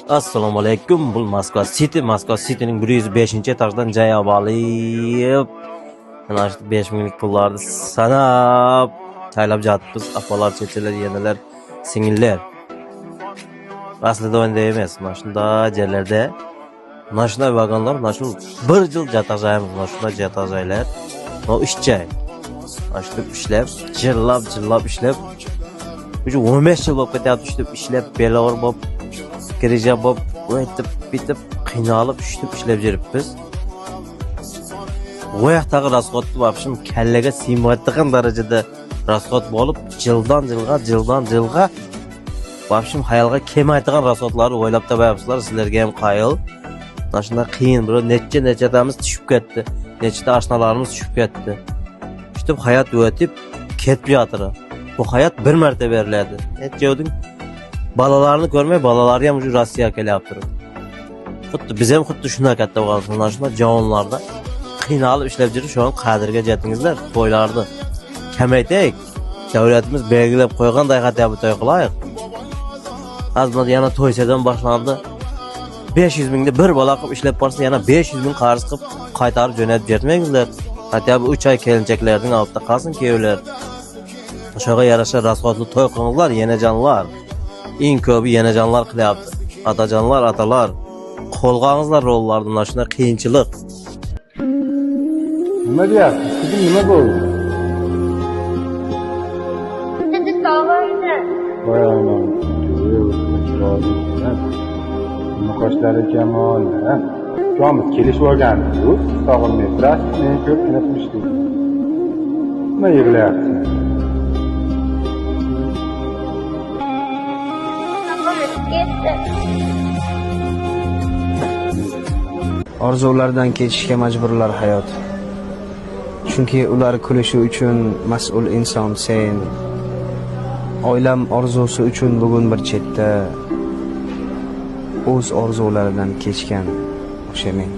Assalomu alaykum. Bu Moskva City'ning 105-etajdan jaya olib, mana shu 5 minglik pullarni sanab saylab jatibmiz. Apalar, chechelar, yenalar, singillar. Aslida unday emas. Mana shunda joylarda, mana shunday vagonlar, mana shu 1 yil jata joyimiz, mana shunday jata joylar. Bu ishchi. Mana shu ishlab, jillab ishlab, 15 yil bo'lib ketyapti, ishlab, belor bo'lib Kirija bo'lib, o'tib, bitib, qiynalib, ishlab jiribmiz. Bu yoqdagi rasxodni vaqtim kallaga siymaydigan darajada rasxod bo'lib, jildan jilga vaqtim xayolga kelmaydigan rasxodlarni o'ylab topyapsizlar. Sizlarga ham qayil. Mana shunday qiyin bir nechadamiz tushib ketdi. Nechta ashnalarimiz tushib ketdi. Shutib hayot o'tib ketib yotir. Bu hayot bir marta beriladi. Aytjoding balalarni ko'rmay, balalari ham shu Rossiyaga kelyapti. Biz ham xuddi shunday katta bo'lganlar, shunday javonlarda qiynalib ishlab jirib, shu an qadriga yetingizlar, to'ylarni kamaytaylik. Davlatimiz belgilab qo'yganday xataba to'y qilaylik. Azman yana to'ysadan boshlandi. 500 mingni bir bola qilib ishlab borsa, yana 500 ming qarz qilib qaytarib jo'natib bermangizlar. Xataba 3 oy kelinchaklarning oldida qolsin keyovlar. O'shaga yarasha rasxodli to'y qilinglar, yenajonlar. Eng ko'pi yenajonlar qilyapti. Atajonlar, atalar, qo'lg'angizlar rollarni mana shunday qiyinchilik. Nima deyapsiz? Sizga nima bo'ldi? Sizni sog'aydi. Voyonam. Nima qoshlari kamol. Shu an biz kelishib olganmiz. Sog'inmay turasiz, men ko'pgina turishdik. Nima yig'layapsiz? Orzulardan kechishga majburlar hayot. Chunki ular kulishi uchun mas'ul inson sen. Oilam orzusi uchun bugun bir chetda o'z orzularidan kechgan o'sha men.